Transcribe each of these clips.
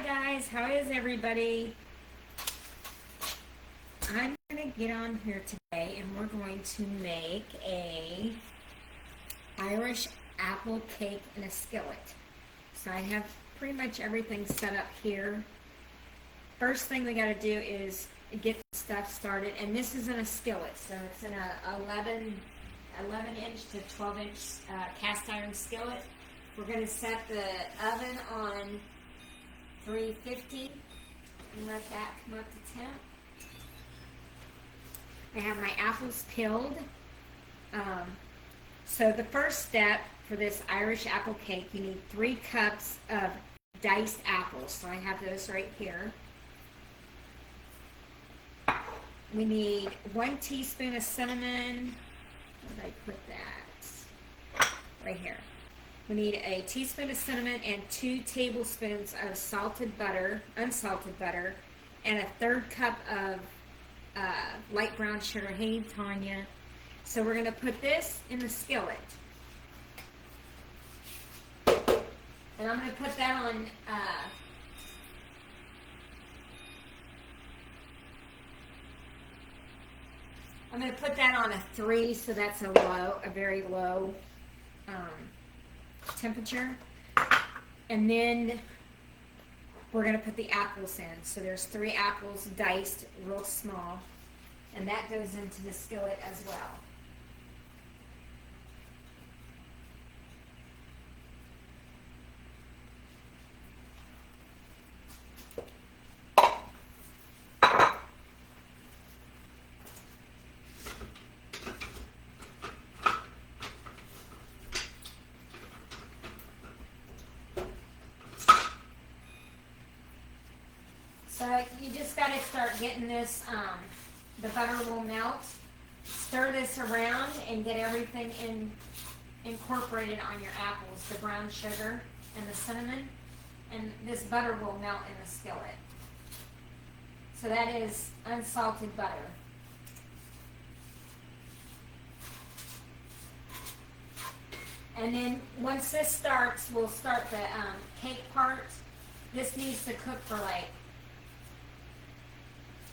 guys, how is everybody? I'm going to get on here today and we're going to make a Irish apple cake in a skillet. So I have pretty much everything set up here. First thing we got to do is get the stuff started, and this is in a skillet, so it's in a 11 inch to 12 inch cast iron skillet. We're going to set the oven on 350 and let that come up to temp. I have my apples peeled. So the first step for this Irish apple cake, you need 3 cups of diced apples. So I have those right here. We need 1 teaspoon of cinnamon. Where did I put that? Right here. We need a teaspoon of cinnamon and 2 tablespoons of salted butter, unsalted butter, and a 1/3 cup of light brown sugar. Hey, Tanya. So we're going to put this in the skillet. And I'm going to put that on a 3, so that's a very low temperature. And then we're going to put the apples in. So there's 3 apples diced real small, and that goes into the skillet as well. So you just got to start getting this, the butter will melt. Stir this around and get everything incorporated on your apples, the brown sugar and the cinnamon, and this butter will melt in the skillet. So that is unsalted butter. And then once this starts, we'll start the cake part. This needs to cook for like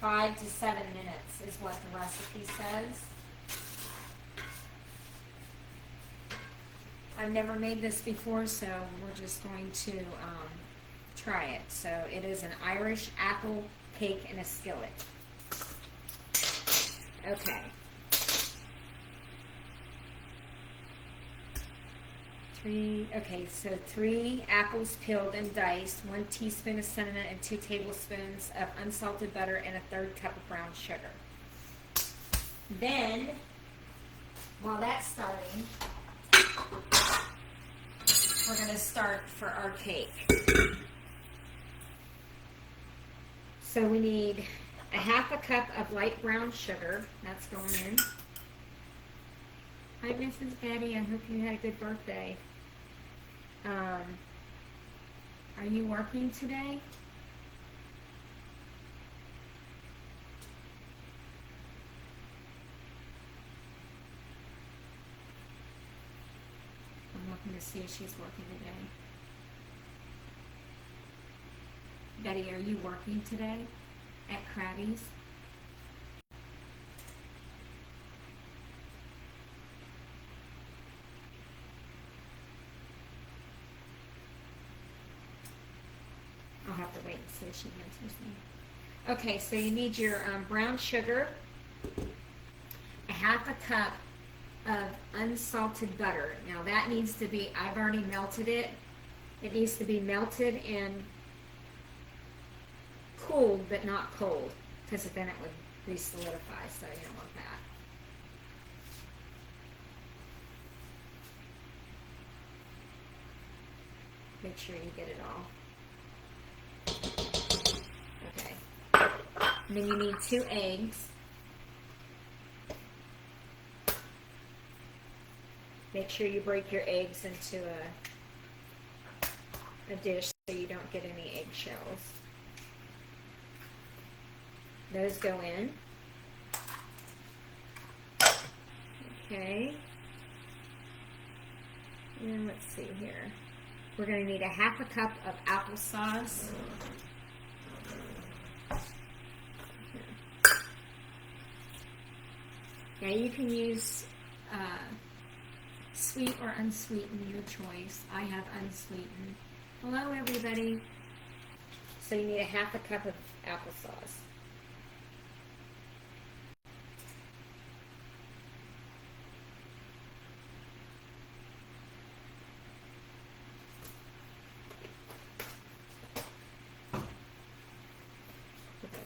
5 to 7 minutes is what the recipe says. I've never made this before, so we're just going to try it. So it is an Irish apple cake in a skillet. Okay. So 3 apples peeled and diced, 1 teaspoon of cinnamon, and 2 tablespoons of unsalted butter, and a 1/3 cup of brown sugar. Then, while that's starting, we're going to start for our cake. So we need a 1/2 cup of light brown sugar. That's going in. Hi, Mrs. Betty. I hope you had a good birthday. Are you working today? I'm looking to see if she's working today. Betty, are you working today at Krabby's? I'll have to wait and see if she answers me. Okay, so you need your brown sugar, a 1/2 cup of unsalted butter. Now that needs to be, I've already melted it. It needs to be melted and cooled, but not cold, because then it would re-solidify, so you don't want that. Make sure you get it all. Okay. And then you need 2 eggs. Make sure you break your eggs into a dish so you don't get any eggshells. Those go in. Okay. And let's see here. We're going to need a 1/2 cup of applesauce. Yeah, you can use sweet or unsweetened, your choice. I have unsweetened. Hello, everybody. So you need a half a cup of applesauce.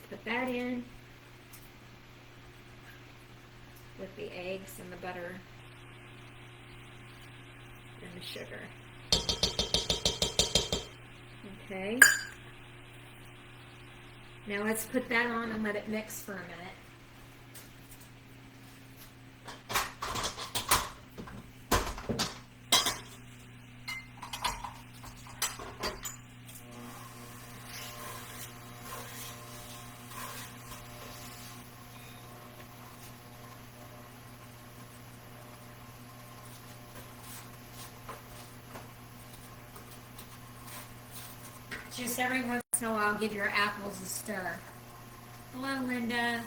Put that in with the eggs and the butter and the sugar. Okay. Now let's put that on and let it mix for a minute. Just every once in a while, give your apples a stir. Hello, Linda.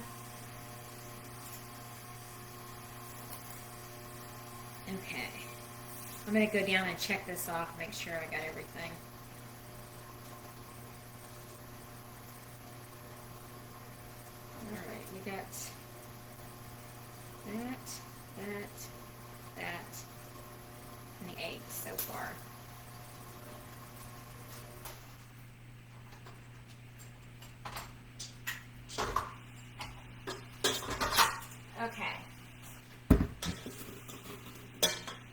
Okay. I'm going to go down and check this off, make sure I got everything. Alright, we got that, and the eggs so far. Okay.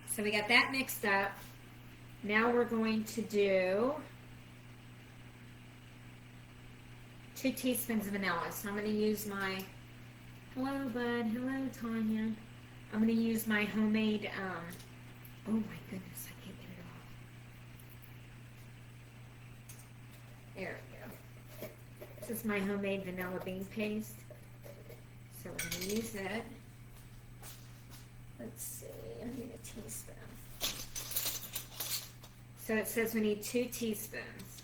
So we got that mixed up. Now we're going to do 2 teaspoons of vanilla. So I'm going to use my, hello bud, hello Tanya. I'm going to use my homemade, oh my goodness, I can't get it off. There we go. This is my homemade vanilla bean paste. So we're going to use it. Let's see, I need a teaspoon. So it says we need 2 teaspoons.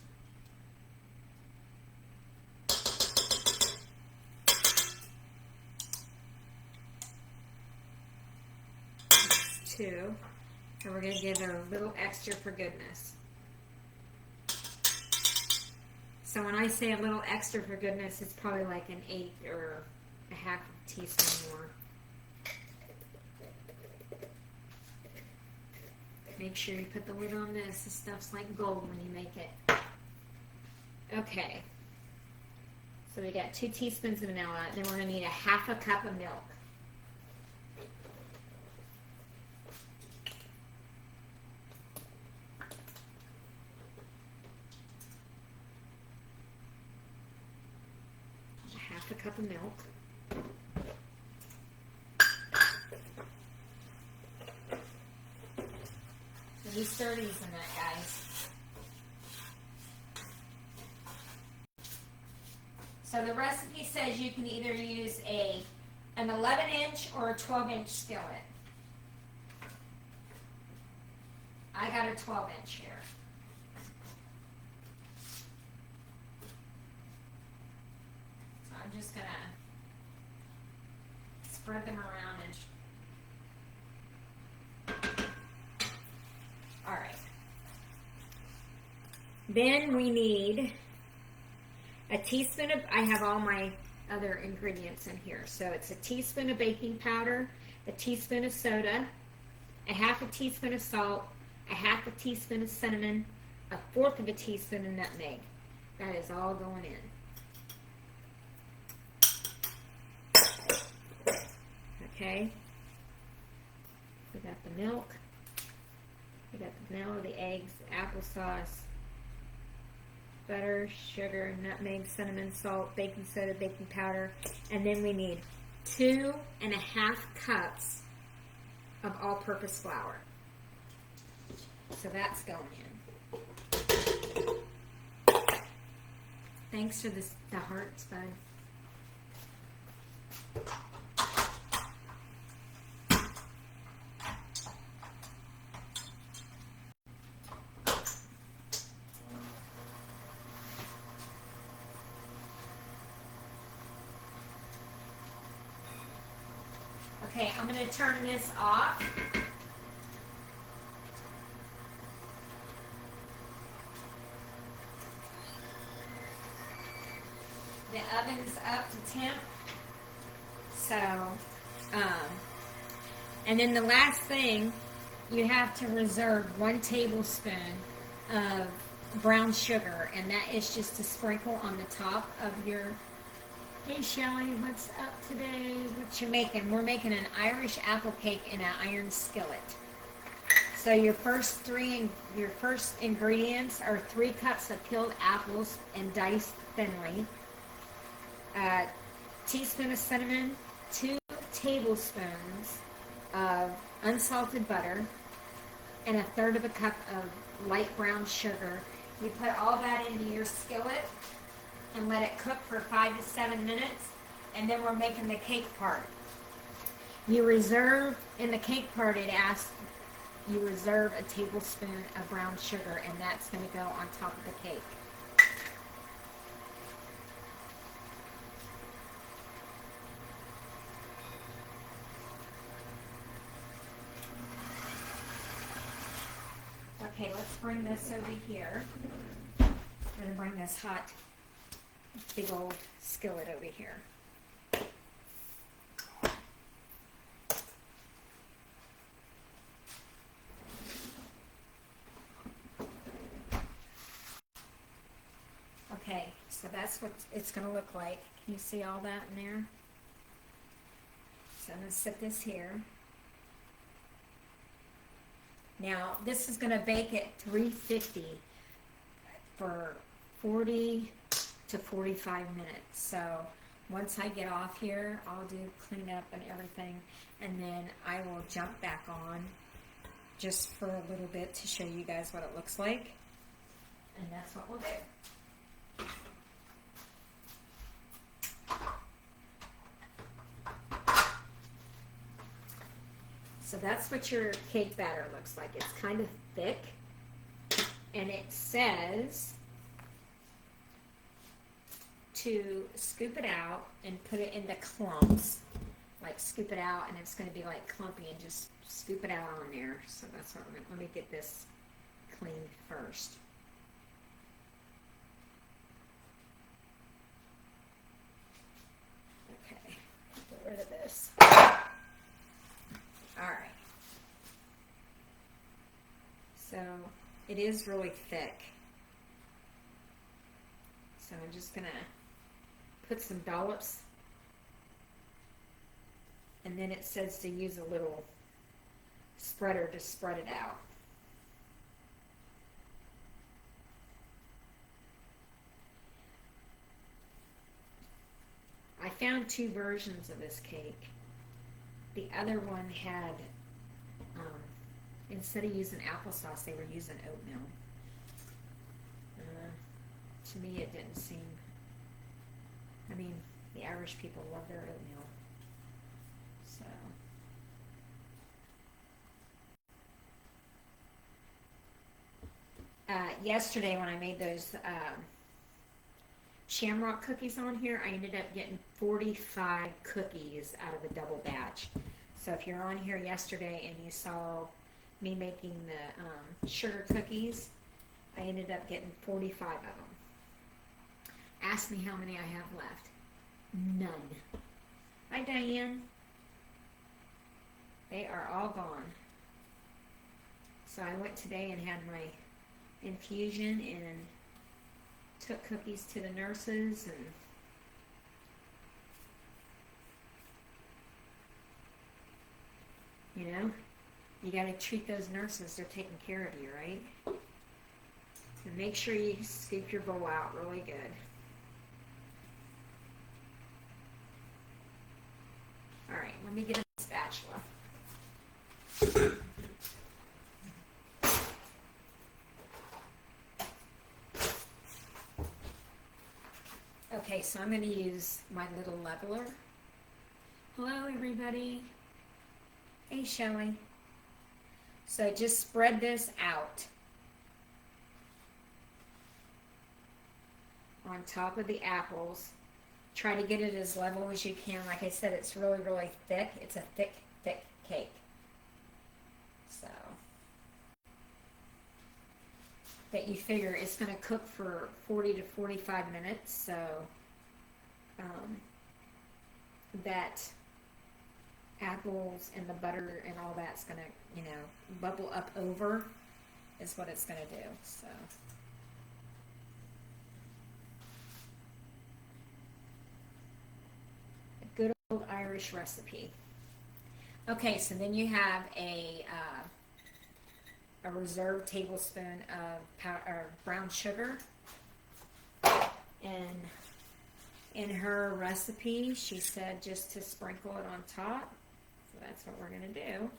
That's 2. And we're going to give it a little extra for goodness. So when I say a little extra for goodness, it's probably like an 1/8 or a half teaspoon more. Make sure you put the lid on this. This stuff's like gold when you make it. Okay. So we got 2 teaspoons of vanilla. Then we're going to need a half a cup of milk. Half a cup of milk. You stir these in that, guys. So the recipe says you can either use an 11-inch or a 12-inch skillet. I got a 12-inch here. So I'm just going to spread them around and alright. Then we need a teaspoon of, I have all my other ingredients in here. So it's a teaspoon of baking powder, a teaspoon of soda, a half a teaspoon of salt, a half a teaspoon of cinnamon, a 1/4 of a teaspoon of nutmeg. That is all going in. Okay. We got the milk. We got the vanilla, the eggs, the applesauce, butter, sugar, nutmeg, cinnamon, salt, baking soda, baking powder, and then we need 2.5 cups of all-purpose flour. So that's going in. Thanks for the hearts, bud. Okay, I'm going to turn this off. The oven's up to temp. So, and then the last thing, you have to reserve 1 tablespoon of brown sugar, and that is just to sprinkle on the top of your. Hey Shelly, what's up today? What you making? We're making an Irish apple cake in an iron skillet. So your first ingredients are 3 cups of peeled apples and diced thinly, a teaspoon of cinnamon, 2 tablespoons of unsalted butter, and 1/3 of a cup of light brown sugar. You put all that into your skillet and let it cook for 5 to 7 minutes, and then we're making the cake part. You reserve, in the cake part it asks, you reserve a tablespoon of brown sugar, and that's going to go on top of the cake. Okay, let's bring this over here. I'm going to bring this hot, big old skillet over here. Okay, so that's what it's going to look like. Can you see all that in there? So I'm going to set this here. Now, this is going to bake at 350 for 40 to 45 minutes. So once I get off here, I'll do clean up and everything, and then I will jump back on just for a little bit to show you guys what it looks like. And that's what we'll do. So that's what your cake batter looks like. It's kind of thick, and it says to scoop it out and put it into clumps. Like scoop it out, and it's going to be like clumpy, and just scoop it out on there. So that's what I'm going to, let me get this cleaned first. Okay, get rid of this. Alright, so it is really thick, so I'm just going to put some dollops, and then it says to use a little spreader to spread it out. I found 2 versions of this cake. The other one had, instead of using applesauce, they were using oatmeal. To me, it didn't seem, I mean, the Irish people love their oatmeal. So, yesterday when I made those shamrock cookies on here, I ended up getting 45 cookies out of a double batch. So if you're on here yesterday and you saw me making the sugar cookies, I ended up getting 45 of them. Ask me how many I have left. None. Hi, Diane. They are all gone. So I went today and had my infusion and took cookies to the nurses, and you know, you got to treat those nurses. They're taking care of you, right? And make sure you scoop your bowl out really good. All right, let me get a spatula. Okay, so I'm going to use my little leveler. Hello, everybody. Hey, Shelly. So just spread this out on top of the apples. Try to get it as level as you can. Like I said, it's really, really thick. It's a thick thick cake. So, that you figure it's going to cook for 40 to 45 minutes. So, that apples and the butter and all that's going to, bubble up over is what it's going to do. So, a good old Irish recipe. Okay, so then you have a reserved tablespoon of brown sugar. And in her recipe, she said just to sprinkle it on top. So that's what we're going to do.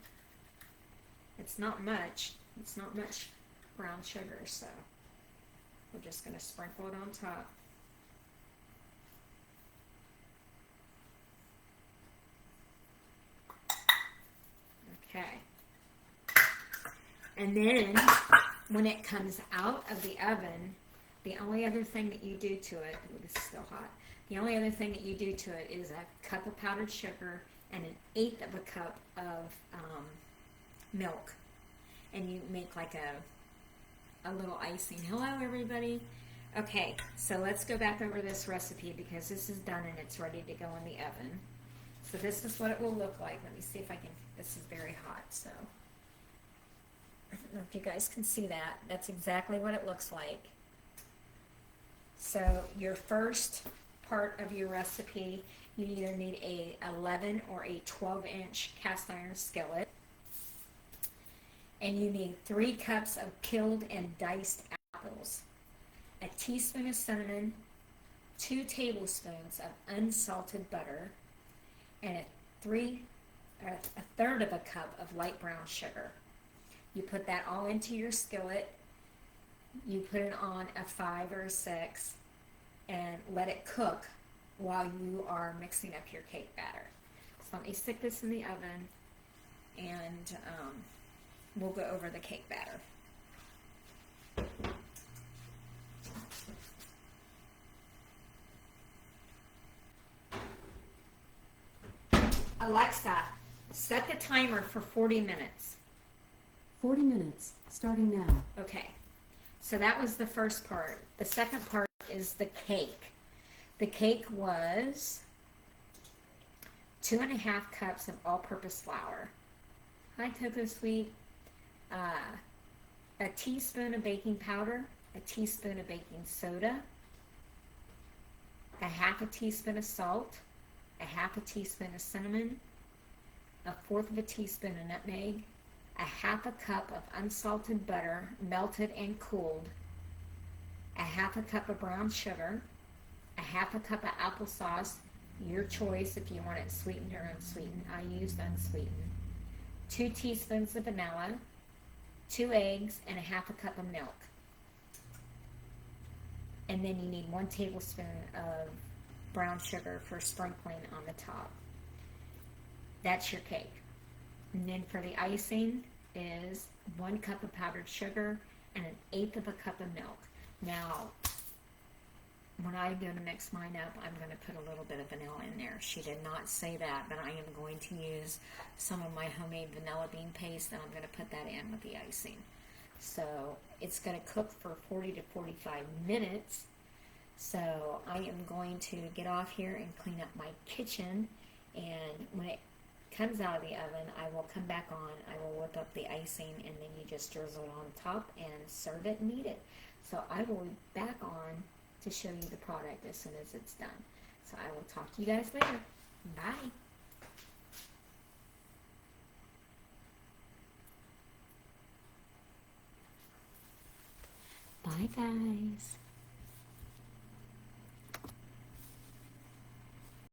It's not much. It's not much brown sugar, so we're just going to sprinkle it on top. Okay. And then when it comes out of the oven, the only other thing that you do to it, this is still hot, the only other thing that you do to it is a cup of powdered sugar and 1/8 of a cup of milk. And you make like a little icing. Hello, everybody. Okay, so let's go back over this recipe because this is done and it's ready to go in the oven. So this is what it will look like. Let me see if I can, this is very hot, so I don't know if you guys can see that. That's exactly what it looks like. So your first part of your recipe, you either need a 11 or a 12-inch cast iron skillet. And you need 3 cups of peeled and diced apples, a teaspoon of cinnamon, 2 tablespoons of unsalted butter, and a third of a cup of light brown sugar. You put that all into your skillet. You put it on a 5 or a 6 and let it cook while you are mixing up your cake batter. So let me stick this in the oven and we'll go over the cake batter. Alexa, set the timer for 40 minutes. 40 minutes, starting now. Okay, so that was the first part. The second part is the cake. The cake was 2.5 cups of all-purpose flour. Hi, Cocoa Sweet. A teaspoon of baking powder, a teaspoon of baking soda, a 1/2 teaspoon of salt, a 1/2 teaspoon of cinnamon, a 1/4 teaspoon of nutmeg, a 1/2 cup of unsalted butter, melted and cooled, a 1/2 cup of brown sugar, a 1/2 cup of applesauce, your choice if you want it sweetened or unsweetened. I used unsweetened. 2 teaspoons of vanilla, 2 eggs, and a 1/2 cup of milk. And then you need 1 tablespoon of brown sugar for sprinkling on the top. That's your cake. And then for the icing is 1 cup of powdered sugar and 1/8 of a cup of milk. Now, when I go to mix mine up, I'm going to put a little bit of vanilla in there. She did not say that, but I am going to use some of my homemade vanilla bean paste, and I'm going to put that in with the icing. So it's going to cook for 40 to 45 minutes. So I am going to get off here and clean up my kitchen, and when it comes out of the oven, I will come back on, I will whip up the icing, and then you just drizzle it on top and serve it and eat it. So I will be back on to show you the product as soon as it's done. So I will talk to you guys later. Bye. Bye, guys.